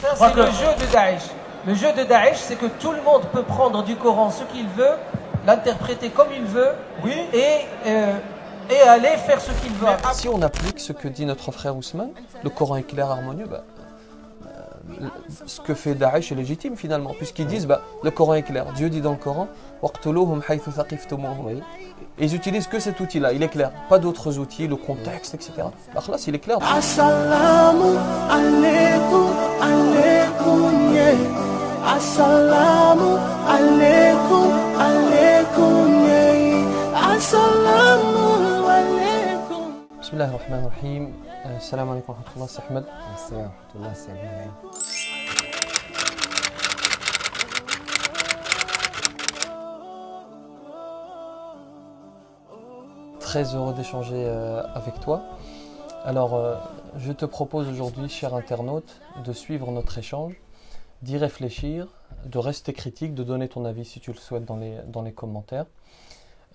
Ça, c'est le jeu de Daesh. Le jeu de Daesh, c'est que tout le monde peut prendre du Coran ce qu'il veut, l'interpréter comme il veut, Oui. et aller faire ce qu'il veut. Si on applique ce que dit notre frère Ousmane, le Coran est clair, harmonieux, ce que fait Daesh est légitime finalement, puisqu'ils disent le Coran est clair. Dieu dit dans le Coran, وَاقْتُلُوهُمْ حَيْثُ ثَقِفْتُمُوهُمْ. Oui. Et ils utilisent que cet outil-là, il est clair. Pas d'autres outils, le contexte, etc. Alors là, il est clair. Assalamu alaikum, alaikum, yeah. Assalamu alaikum, alaikum, yeah. Assalamu alaikum. Bismillah ar-Rahman ar-Rahim. Salam alaikum wa rahmatullah, c'est Ahmed. Salam alaikum, c'est Ahmed. Très heureux d'échanger avec toi. Alors, je te propose aujourd'hui, cher internaute, de suivre notre échange, d'y réfléchir, de rester critique, de donner ton avis si tu le souhaites dans les commentaires.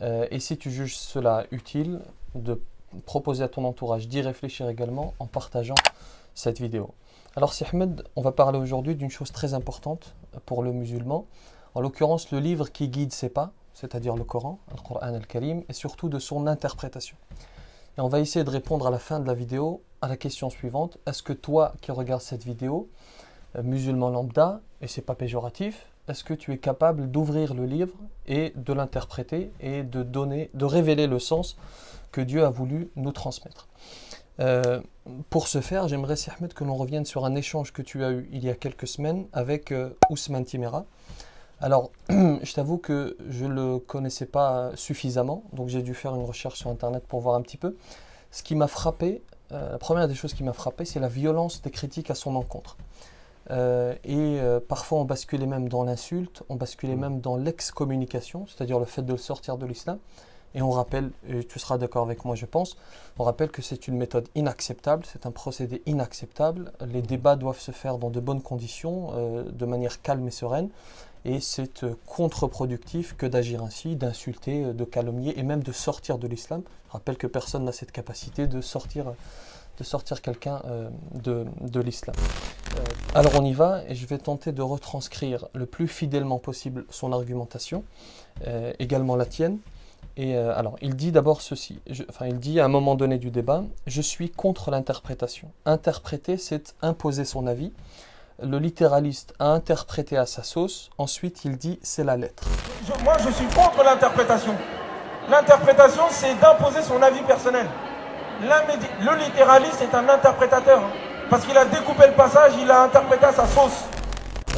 Et si tu juges cela utile, de proposer à ton entourage d'y réfléchir également en partageant cette vidéo. Alors, si Ahmed, on va parler aujourd'hui d'une chose très importante pour le musulman, en l'occurrence le livre qui guide ses pas, c'est-à-dire le Coran, le Coran al-Karim, et surtout de son interprétation. Et on va essayer de répondre à la fin de la vidéo à la question suivante. Est-ce que toi qui regardes cette vidéo, musulman lambda, et c'est pas péjoratif, est-ce que tu es capable d'ouvrir le livre et de l'interpréter et de révéler le sens que Dieu a voulu nous transmettre? Pour ce faire, j'aimerais, si Ahmed, que l'on revienne sur un échange que tu as eu il y a quelques semaines avec Ousmane Timéra. Alors, je t'avoue que je ne le connaissais pas suffisamment, donc j'ai dû faire une recherche sur Internet pour voir un petit peu. Ce qui m'a frappé, la première des choses qui m'a frappé, c'est la violence des critiques à son encontre. Parfois, on basculait même dans l'insulte, on basculait même dans l'excommunication, c'est-à-dire le fait de le sortir de l'islam. Et on rappelle, et tu seras d'accord avec moi je pense, on rappelle que c'est une méthode inacceptable, c'est un procédé inacceptable. Les débats doivent se faire dans de bonnes conditions, de manière calme et sereine. Et c'est contre-productif que d'agir ainsi, d'insulter, de calomnier et même de sortir de l'islam. Je rappelle que personne n'a cette capacité de sortir quelqu'un de l'islam. Alors on y va et je vais tenter de retranscrire le plus fidèlement possible son argumentation, également la tienne. Et alors il dit d'abord ceci, il dit à un moment donné du débat, je suis contre l'interprétation. Interpréter, c'est imposer son avis. Le littéraliste a interprété à sa sauce, ensuite il dit c'est la lettre. Moi je suis contre l'interprétation. L'interprétation c'est d'imposer son avis personnel. Le littéraliste est un interprétateur, parce qu'il a découpé le passage, il l'a interprété à sa sauce.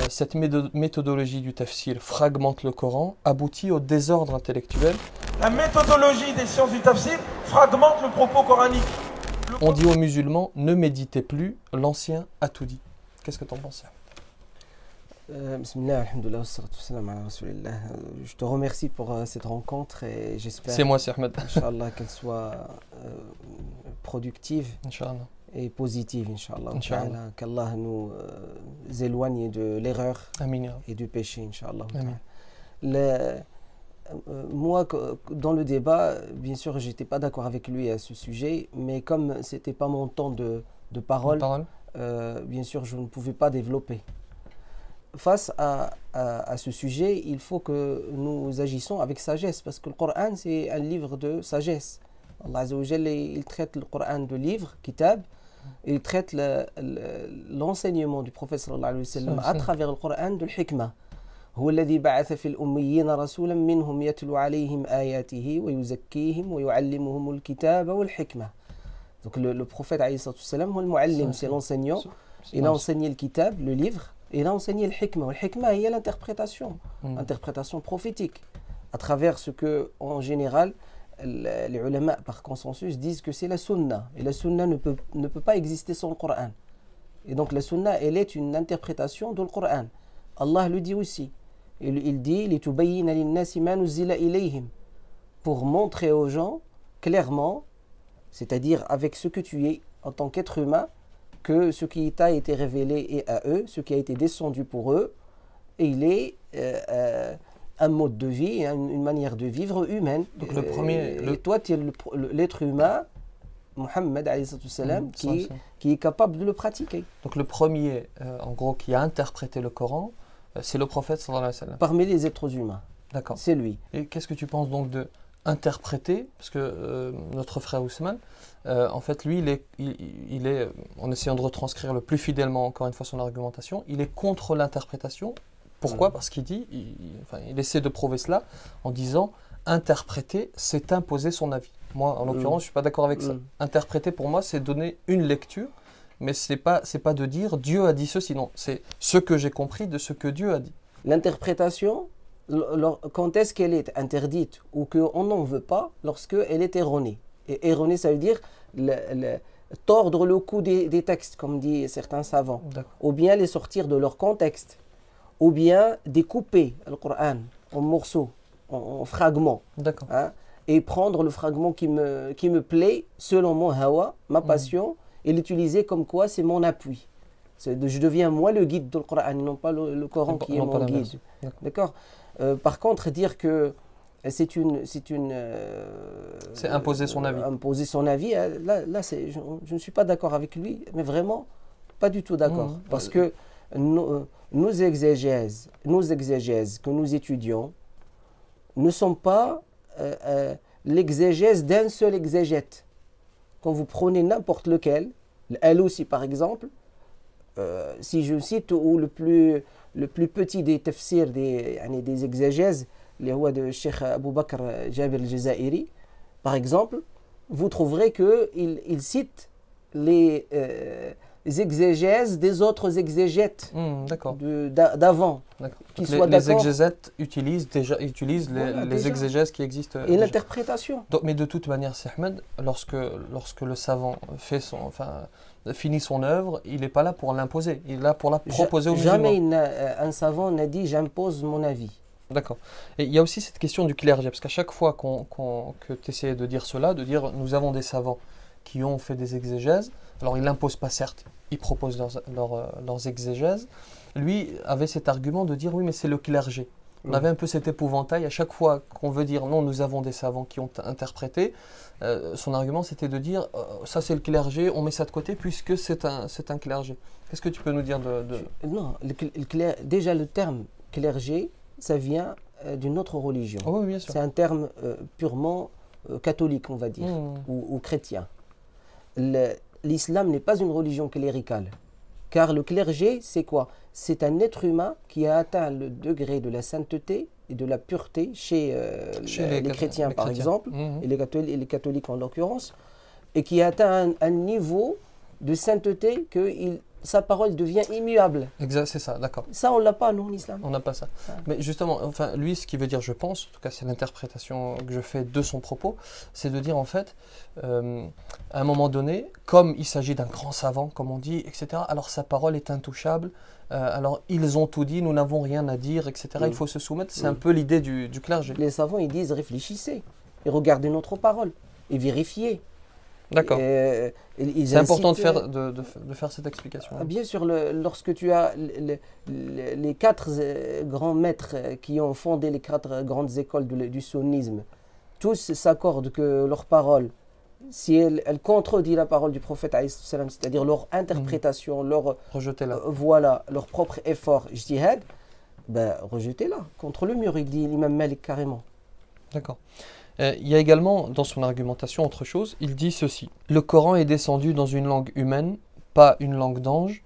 Cette méthodologie du tafsir fragmente le Coran, aboutit au désordre intellectuel. La méthodologie des sciences du tafsir fragmente le propos coranique. On dit aux musulmans, ne méditez plus, l'ancien a tout dit. Qu'est-ce que tu en penses? Bismillah, alhamdoulilah, wassalatu wassalamu ala rasulillah. Je te remercie pour cette rencontre et j'espère, c'est moi, c'est Ahmed, Inch'Allah, qu'elle soit productive Inch'Allah. Et positive, Inch'Allah. Inch'Allah. Qu'Allah nous éloigne de l'erreur et du péché, Inch'Allah. Moi, dans le débat, bien sûr, je n'étais pas d'accord avec lui à ce sujet, mais comme ce n'était pas mon temps de parole, bien sûr, je ne pouvais pas développer. Face à ce sujet, il faut que nous agissons avec sagesse, parce que le Coran, c'est un livre de sagesse. Allah Azza wa Jalla, il traite le Coran de livre, kitab, il traite l'enseignement du prophète sallallahu alayhi wa sallam à travers le Coran de l'hikmah. هو الذي بعث في الأميين رسولا منهم يتلو عليهم آياته ويزكيهم ويعلمهم الكتاب والحكمة. Donc le prophète alayhi salam, le muallim, c'est l'enseignant. Il a enseigné le kitab, le livre, et il a enseigné le hikmah. Le hikmah, il y a l'interprétation, interprétation prophétique, à travers ce que, en général, les ulama par consensus disent que c'est la sunna. Et la sunna ne peut pas exister sans le Coran. Et donc la sunna, elle est une interprétation du Coran. Allah le dit aussi. Il dit لِتُبَيِّنَ لِلنَّاسِ مَا نُزِّلَ إِلَيْهِمْ, pour montrer aux gens clairement, c'est-à-dire avec ce que tu es en tant qu'être humain, que ce qui t'a été révélé est à eux, ce qui a été descendu pour eux, et il est un mode de vie, une manière de vivre humaine. Donc et toi, tu es l'être humain Mohammed qui est capable de le pratiquer. Donc le premier, en gros, qui a interprété le Coran, c'est le prophète sallallahu alayhi wa sallam. Parmi les êtres humains. D'accord. C'est lui. Et qu'est-ce que tu penses donc de interpréter, parce que notre frère Ousmane, en fait, lui, il est, en essayant de retranscrire le plus fidèlement, encore une fois, son argumentation, il est contre l'interprétation. Pourquoi ? Parce qu'il dit, il essaie de prouver cela en disant, interpréter, c'est imposer son avis. Moi, en l'occurrence, je ne suis pas d'accord avec ça. Interpréter, pour moi, c'est donner une lecture, mais ce n'est pas de dire Dieu a dit ceci, non. C'est ce que j'ai compris de ce que Dieu a dit. L'interprétation, quand est-ce qu'elle est interdite ou qu'on n'en veut pas, lorsqu'elle est erronée. Et erronée, ça veut dire tordre le cou des textes, comme disent certains savants, ou bien les sortir de leur contexte, ou bien découper le Coran en morceaux, en fragments, hein, et prendre le fragment qui me plaît, selon mon hawa, ma passion, et l'utiliser comme quoi c'est mon appui. Je deviens moi le guide du Coran, non pas le Coran qui est mon guide. D'accord. Par contre, dire que c'est imposer son avis. Imposer son avis, là je ne suis pas d'accord avec lui, mais vraiment pas du tout d'accord. Parce que nos exégèses que nous étudions ne sont pas l'exégèse d'un seul exégète. Quand vous prenez n'importe lequel, l'Alousi par exemple, si je cite, ou le plus petit des tafsirs, des exégèses, les rois de Cheikh Abou Bakr Jabir al-Jazairi, par exemple, vous trouverez qu'il cite les exégèses des autres exégètes d'avant. Les exégètes utilisent les exégèses qui existent. Et l'interprétation. Mais de toute manière, c'est Ahmed, lorsque le savant finit son œuvre, il n'est pas là pour l'imposer, il est là pour la proposer aux musulmans. Jamais un savant n'a dit j'impose mon avis. D'accord. Et il y a aussi cette question du clergé, parce qu'à chaque fois que tu essayais de dire cela, de dire nous avons des savants qui ont fait des exégèses, alors ils ne l'imposent pas certes, ils proposent leurs exégèses, lui avait cet argument de dire oui mais c'est le clergé. On avait un peu cet épouvantail, à chaque fois qu'on veut dire non nous avons des savants qui ont interprété, son argument c'était de dire ça c'est le clergé, on met ça de côté puisque c'est un clergé. Qu'est-ce que tu peux nous dire Non, déjà le terme clergé, ça vient d'une autre religion. Oh, oui, bien sûr. C'est un terme purement catholique, on va dire, ou chrétien. L'islam n'est pas une religion cléricale. Car le clergé, c'est quoi? C'est un être humain qui a atteint le degré de la sainteté et de la pureté chez les chrétiens, par exemple, et les catholiques en l'occurrence, et qui a atteint un niveau de sainteté que sa parole devient immuable. Exact, c'est ça, d'accord. Ça, on ne l'a pas, nous, en islam. On n'a pas ça. Mais justement, enfin, lui, ce qu'il veut dire, je pense, en tout cas, c'est l'interprétation que je fais de son propos, c'est de dire, en fait, à un moment donné, comme il s'agit d'un grand savant, comme on dit, etc., alors sa parole est intouchable, alors ils ont tout dit, nous n'avons rien à dire, etc., il faut se soumettre, c'est un peu l'idée du clergé. Les savants, ils disent, réfléchissez, et regardez notre parole, et vérifiez. D'accord. C'est important de faire cette explication. Bien sûr, lorsque tu as les 4 grands maîtres qui ont fondé les 4 grandes écoles du sunnisme, tous s'accordent que leur parole, si elle contredit la parole du prophète, c'est-à-dire leur interprétation, leur propre effort, ijtihad, ben, rejetez-la contre le mur, il dit l'imam Malik carrément. D'accord. Il y a également dans son argumentation autre chose, il dit ceci: le Coran est descendu dans une langue humaine, pas une langue d'ange,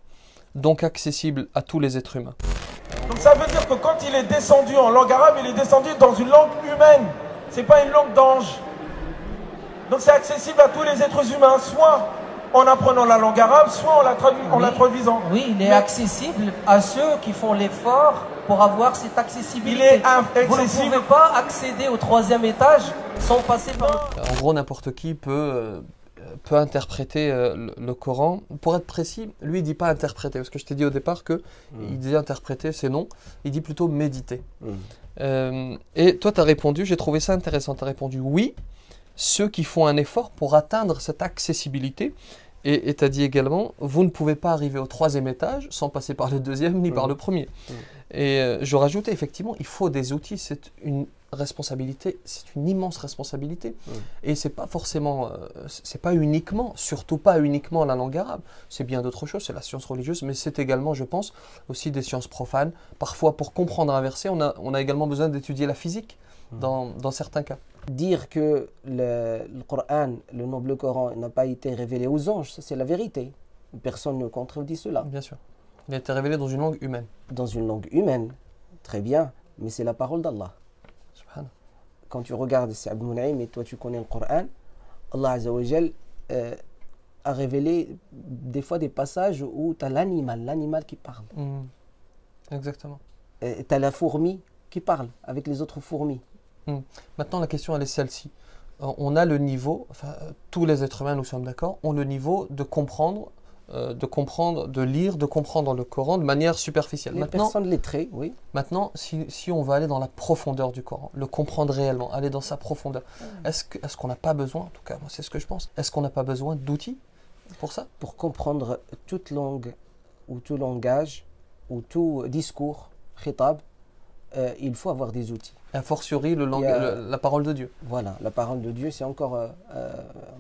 donc accessible à tous les êtres humains. Donc ça veut dire que quand il est descendu en langue arabe, il est descendu dans une langue humaine, c'est pas une langue d'ange. Donc c'est accessible à tous les êtres humains, soit en apprenant la langue arabe, soit en la traduisant. Oui, il est accessible à ceux qui font l'effort pour avoir cette accessibilité. Il est accessible. Vous ne pouvez pas accéder au 3e étage sans passer par... En gros, n'importe qui peut interpréter le Coran. Pour être précis, lui, il ne dit pas interpréter, parce que je t'ai dit au départ qu'il disait interpréter, c'est non. Il dit plutôt méditer. Et toi, tu as répondu, j'ai trouvé ça intéressant, tu as répondu oui, ceux qui font un effort pour atteindre cette accessibilité. Et tu as dit également, vous ne pouvez pas arriver au 3e étage sans passer par le 2e ni par le 1er. Et je rajoutais, effectivement, il faut des outils. C'est responsabilité, c'est une immense responsabilité. Et c'est pas forcément, c'est pas uniquement, surtout pas uniquement la langue arabe. C'est bien d'autres choses, c'est la science religieuse, mais c'est également, je pense, aussi des sciences profanes. Parfois, pour comprendre un verset, on a également besoin d'étudier la physique dans certains cas. Dire que le Coran, le noble Coran, n'a pas été révélé aux anges, ça c'est la vérité. Personne ne contredit cela. Bien sûr. Il a été révélé dans une langue humaine. Dans une langue humaine, très bien, mais c'est la parole d'Allah. Subhanallah. Quand tu regardes Abd Munaïm et toi tu connais le Coran, Allah Azza wa Jal a révélé des fois des passages où tu as l'animal qui parle. Exactement. Tu as la fourmi qui parle avec les autres fourmis. Maintenant, la question, elle est celle-ci. On a le niveau, enfin, tous les êtres humains, nous sommes d'accord, ont le niveau de comprendre, de lire, de comprendre le Coran de manière superficielle. Les personnes lettrées, oui. Maintenant, si on veut aller dans la profondeur du Coran, le comprendre réellement, aller dans sa profondeur, est-ce qu'on n'a pas besoin, en tout cas, moi c'est ce que je pense, est-ce qu'on n'a pas besoin d'outils pour ça? Pour comprendre toute langue, ou tout langage, ou tout discours, khitab, il faut avoir des outils. Et a fortiori la parole de Dieu. Voilà, la parole de Dieu, c'est encore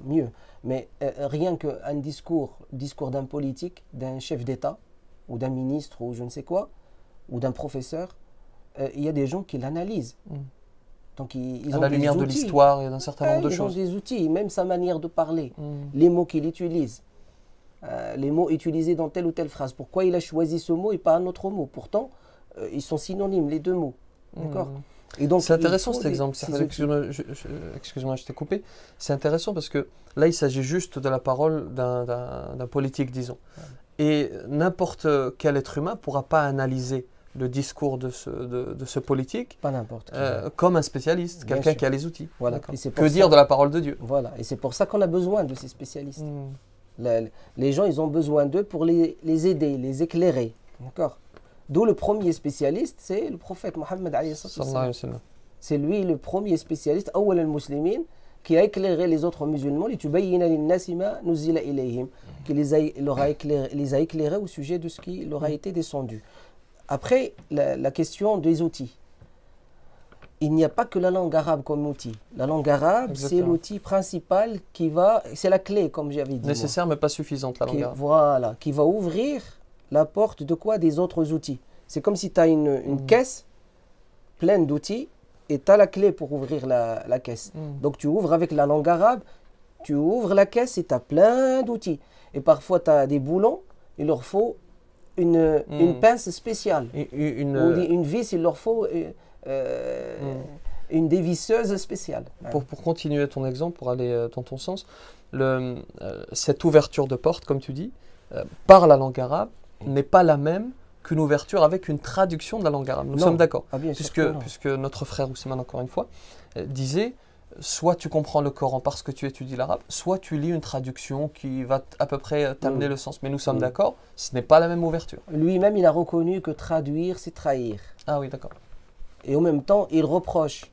mieux. Mais rien qu'un discours d'un politique, d'un chef d'État, ou d'un ministre, ou je ne sais quoi, ou d'un professeur, il y a des gens qui l'analysent. Donc ils ont la lumière de l'histoire et d'un certain nombre de choses. Ils ont des outils, même sa manière de parler, les mots qu'il utilise, les mots utilisés dans telle ou telle phrase. Pourquoi il a choisi ce mot et pas un autre mot? Pourtant, ils sont synonymes, les deux mots. D'accord. C'est intéressant cet exemple. Excuse-moi, je t'ai coupé. C'est intéressant parce que là, il s'agit juste de la parole d'un politique, disons. Et n'importe quel être humain ne pourra pas analyser le discours de ce politique comme un spécialiste, quelqu'un qui a les outils. Voilà. Que dire de la parole de Dieu? Voilà. Et c'est pour ça qu'on a besoin de ces spécialistes. Les gens, ils ont besoin d'eux pour les aider, les éclairer. D'accord. D'où le premier spécialiste, c'est le prophète Mohammed alayhi sallam. C'est lui le premier spécialiste, awwal al-muslimin, qui a éclairé les autres musulmans, qui les a éclairés au sujet de ce qui leur a été descendu. Après, la question des outils. Il n'y a pas que la langue arabe comme outil. La langue arabe, c'est l'outil principal c'est la clé, comme j'avais dit. Nécessaire, mais pas suffisante, la langue arabe. Voilà, qui va ouvrir la porte de quoi? Des autres outils. C'est comme si tu as une caisse pleine d'outils et tu as la clé pour ouvrir la caisse. Donc tu ouvres avec la langue arabe, tu ouvres la caisse et tu as plein d'outils. Et parfois tu as des boulons, il leur faut une pince spéciale. Une vis, il leur faut une dévisseuse spéciale. Pour continuer ton exemple, pour aller dans ton sens, cette ouverture de porte, comme tu dis, par la langue arabe, n'est pas la même qu'une ouverture avec une traduction de la langue arabe. Nous sommes d'accord. Puisque notre frère Ousmane, encore une fois, disait, soit tu comprends le Coran parce que tu étudies l'arabe, soit tu lis une traduction qui va à peu près t'amener le sens. Mais nous sommes d'accord, ce n'est pas la même ouverture. Lui-même, il a reconnu que traduire, c'est trahir. Ah oui, d'accord. Et en même temps, il reproche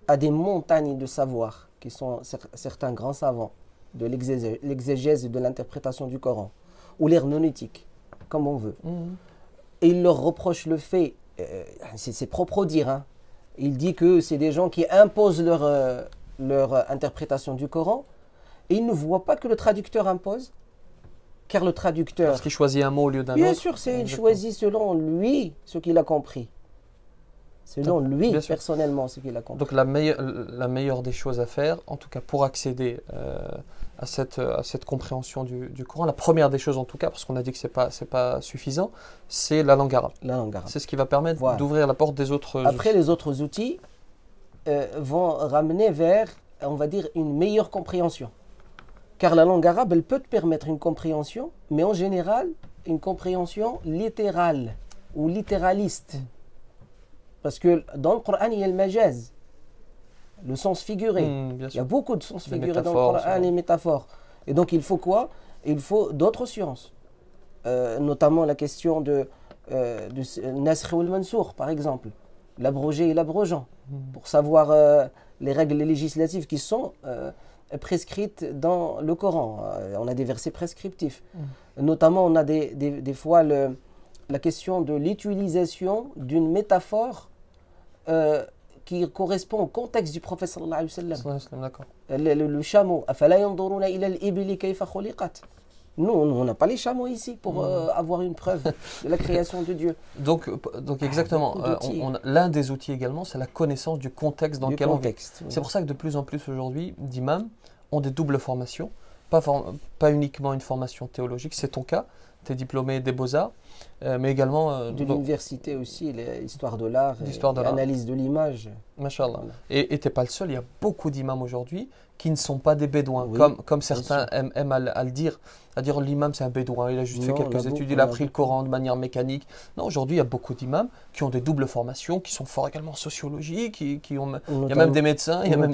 à des montagnes de savoir, qui sont certains grands savants, de l'exégèse et de l'interprétation du Coran, ou l'herméneutique, comme on veut. Et il leur reproche le fait, c'est propre à dire, hein. Il dit que c'est des gens qui imposent leur interprétation du Coran, et il ne voit pas que le traducteur impose, car le traducteur... Parce qu'il choisit un mot au lieu d'un autre. Bien sûr, il choisit selon lui ce qu'il a compris. Selon lui, personnellement, ce qu'il a compris. Donc la meilleure des choses à faire, en tout cas pour accéder à cette compréhension du Coran, la première des choses en tout cas, parce qu'on a dit que c'est pas suffisant, c'est la langue arabe. La langue arabe. C'est ce qui va permettre d'ouvrir la porte des autres outils. Après, les autres outils vont ramener vers, on va dire, une meilleure compréhension. Car la langue arabe, elle peut te permettre une compréhension, mais en général, une compréhension littérale ou littéraliste. Parce que dans le Coran, il y a le majaz, le sens figuré. Il y a beaucoup de sens figurés dans le Coran, les métaphores. Et donc, il faut quoi? Il faut d'autres sciences. Notamment la question de Nasr ou al-Mansour, par exemple. L'abrogé et l'abrogeant. Pour savoir les règles législatives qui sont prescrites dans le Coran. On a des versets prescriptifs. Notamment, on a des fois la question de l'utilisation d'une métaphore qui correspond au contexte du prophète sallallahu alayhi wa sallam. D'accord. Le chameau. أَفَلَا يَنْظُرُونَ إِلَى الْإِبِلِ كَيْفَ خُلِقَتْ. Nous, on n'a pas les chameaux ici pour avoir une preuve de la création de Dieu. Donc exactement, l'un des outils également, c'est la connaissance du contexte dans lequel on vit. Oui. C'est pour ça que de plus en plus aujourd'hui, d'imams ont des doubles formations, pas uniquement une formation théologique, c'est ton cas, tu es diplômé des Beaux-Arts, mais également… de l'université aussi, l'histoire de l'art, l'analyse de l'image. Masha'Allah. Et tu n'es pas le seul, il y a beaucoup d'imams aujourd'hui qui ne sont pas des bédouins, oui, comme certains aiment à le dire. C'est-à-dire l'imam c'est un bédouin, il a juste fait quelques études, il a appris le Coran de manière mécanique. Non, aujourd'hui il y a beaucoup d'imams qui ont des doubles formations, qui sont forts également en sociologie, il y a même des médecins, il y a même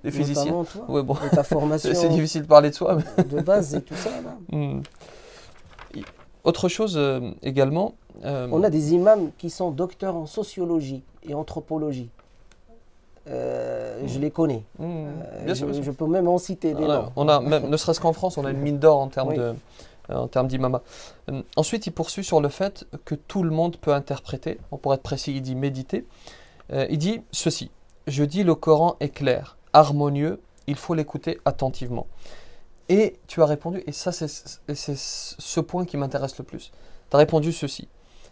des physiciens. Ouais, bon. Ta formation c'est difficile de parler de soi. Mais de base et tout ça. Là. Autre chose également… on a des imams qui sont docteurs en sociologie et anthropologie. Je les connais. Je peux même en citer des noms. On a même, ne serait-ce qu'en France, on a une mine d'or en termes d'imama. Ensuite, il poursuit sur le fait que tout le monde peut interpréter. Pour être précis, il dit méditer. Il dit ceci. Je dis le Coran est clair, harmonieux, il faut l'écouter attentivement. Et tu as répondu, et ça c'est ce point qui m'intéresse le plus. Tu as répondu ceci.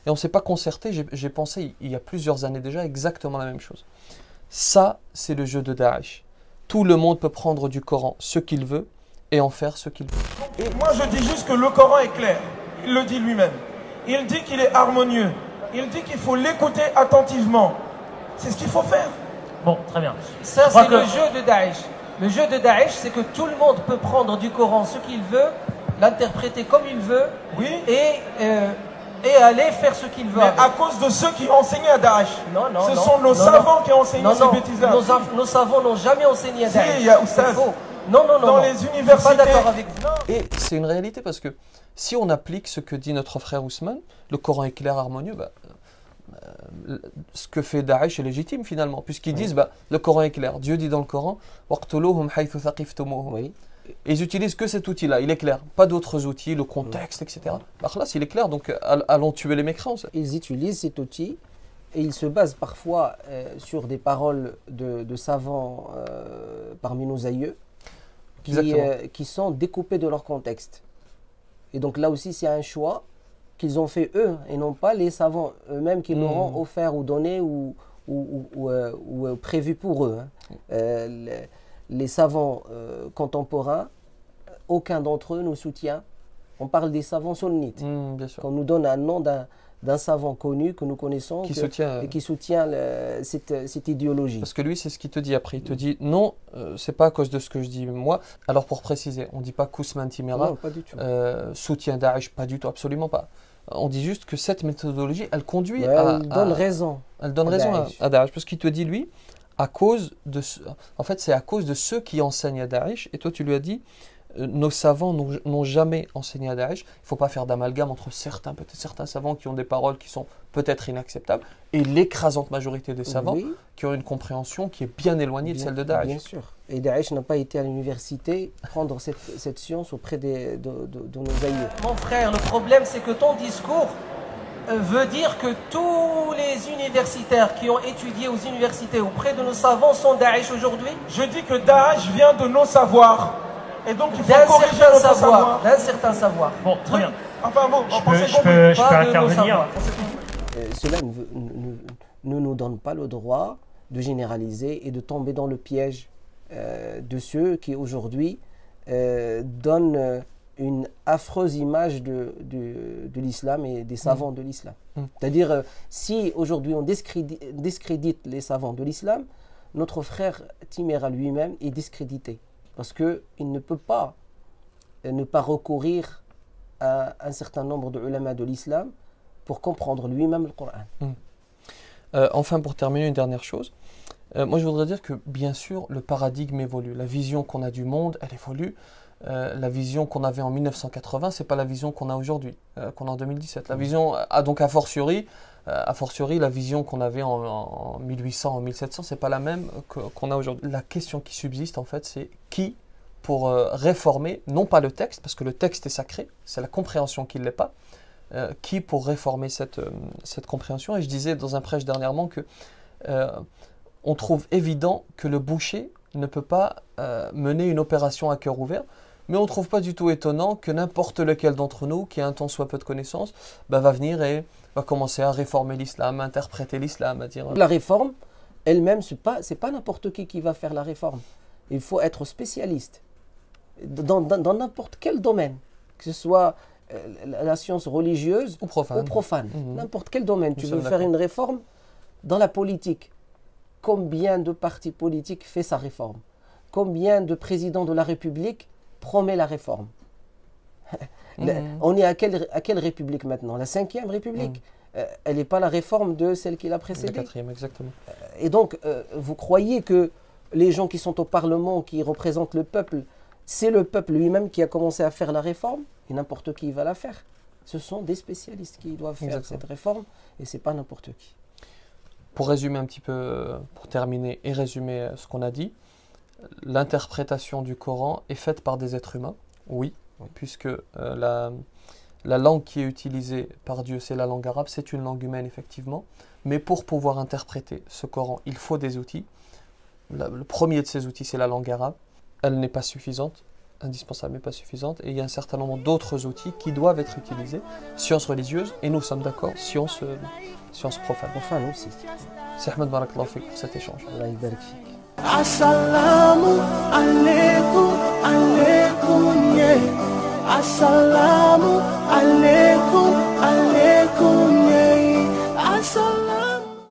Et on ne s'est pas concerté, j'ai pensé il y a plusieurs années déjà exactement la même chose. Ça, c'est le jeu de Daesh. Tout le monde peut prendre du Coran ce qu'il veut et en faire ce qu'il veut. Et moi, je dis juste que le Coran est clair. Il le dit lui-même. Il dit qu'il est harmonieux. Il dit qu'il faut l'écouter attentivement. C'est ce qu'il faut faire. Bon, très bien. Ça, c'est le jeu de Daesh. Le jeu de Daesh, c'est que tout le monde peut prendre du Coran ce qu'il veut, l'interpréter comme il veut, oui, et aller faire ce qu'il veut. Mais à cause de ceux qui enseignaient à Daesh. Ce sont nos savants qui ont enseigné ces bêtises-là. Nos savants n'ont jamais enseigné à Daesh. C'est faux. Non. Dans les universités. Je suis pas d'accord avec vous. Et c'est une réalité parce que si on applique ce que dit notre frère Ousmane, le Coran est clair, harmonieux, ce que fait Daesh est légitime finalement, puisqu'ils disent le Coran est clair. Dieu dit dans le Coran waqtuluhum haythu thaqaftumuhum. Et ils utilisent que cet outil-là, il est clair. Pas d'autres outils, le contexte, etc. Là, il est clair, donc allons tuer les mécréants. Ils utilisent cet outil et ils se basent parfois sur des paroles de savants parmi nos aïeux qui sont découpés de leur contexte. Et donc là aussi, c'est un choix qu'ils ont fait eux et non pas les savants eux-mêmes qui l'auront offert ou donné ou prévu pour eux. Les savants contemporains, aucun d'entre eux nous soutient. On parle des savants sunnites. Qu'on nous donne un nom d'un savant connu que nous connaissons et qui soutient cette idéologie. Parce que lui, c'est ce qu'il te dit après. Il te dit non, c'est pas à cause de ce que je dis moi. Alors pour préciser, on ne dit pas qu'Ousmane Timéra soutient Daesh, pas du tout, absolument pas. On dit juste que cette méthodologie, elle conduit elle donne raison à Daesh. Parce qu'il te dit, lui, à cause de c'est à cause de ceux qui enseignent à Daesh. Et toi, tu lui as dit, nos savants n'ont jamais enseigné à Daesh. Il ne faut pas faire d'amalgame entre certains savants qui ont des paroles qui sont peut-être inacceptables et l'écrasante majorité des savants qui ont une compréhension qui est bien éloignée de celle de Daesh. Bien sûr. Et Daesh n'a pas été à l'université prendre cette science auprès de nos aïeux. Mon frère, le problème c'est que ton discours veut dire que tous les universitaires qui ont étudié aux universités auprès de nos savants sont Daesh aujourd'hui. Je dis que Daesh vient de nos savoirs. Et donc il faut corriger notre savoir. D'un certain savoir. Bon, très bien. Enfin bon, je peux intervenir. Cela ne nous donne pas le droit de généraliser et de tomber dans le piège de ceux qui aujourd'hui donnent une affreuse image de l'islam et des savants de l'islam. C'est-à-dire, si aujourd'hui on discrédite les savants de l'islam, notre frère Timéra lui-même est discrédité. Parce qu'il ne peut pas ne pas recourir à un certain nombre de ulama de l'islam pour comprendre lui-même le Coran. Enfin, pour terminer, une dernière chose. Moi, je voudrais dire que, bien sûr, le paradigme évolue. La vision qu'on a du monde, elle évolue. La vision qu'on avait en 1980, ce n'est pas la vision qu'on a aujourd'hui, qu'on a en 2017. La vision, donc a fortiori, la vision qu'on avait en 1800, en 1700, ce n'est pas la même qu'on a aujourd'hui. La question qui subsiste, en fait, c'est qui, pour réformer, non pas le texte, parce que le texte est sacré, c'est la compréhension qui ne l'est pas, qui pour réformer cette compréhension. Et je disais dans un prêche dernièrement que on trouve évident que le boucher ne peut pas mener une opération à cœur ouvert, mais on ne trouve pas du tout étonnant que n'importe lequel d'entre nous qui a un tant soit peu de connaissances va venir et va commencer à réformer l'islam, à interpréter l'islam, à dire... La réforme elle-même, ce n'est pas n'importe qui va faire la réforme. Il faut être spécialiste dans n'importe quel domaine, que ce soit la science religieuse ou profane. N'importe quel domaine. Tu veux faire une réforme dans la politique. Combien de partis politiques fait sa réforme? Combien de présidents de la République promet la réforme? On est à quelle République maintenant? La 5e République. Elle n'est pas la réforme de celle qui l'a précédée. La 4e, exactement. Et donc, vous croyez que les gens qui sont au Parlement, qui représentent le peuple, c'est le peuple lui-même qui a commencé à faire la réforme, et n'importe qui va la faire. Ce sont des spécialistes qui doivent faire cette réforme, et ce n'est pas n'importe qui. Pour résumer un petit peu, pour terminer et résumer ce qu'on a dit, l'interprétation du Coran est faite par des êtres humains, oui. Puisque la langue qui est utilisée par Dieu, c'est la langue arabe, c'est une langue humaine effectivement, mais pour pouvoir interpréter ce Coran, il faut des outils. Le premier de ces outils, c'est la langue arabe. Elle n'est pas suffisante, indispensable mais pas suffisante, et il y a un certain nombre d'autres outils qui doivent être utilisés, sciences religieuses, et nous sommes d'accord, sciences profanes. Profane aussi. C'est Ahmed Barakallahu fik pour cet échange. Allah yabarak fik. Assalamu alaikum.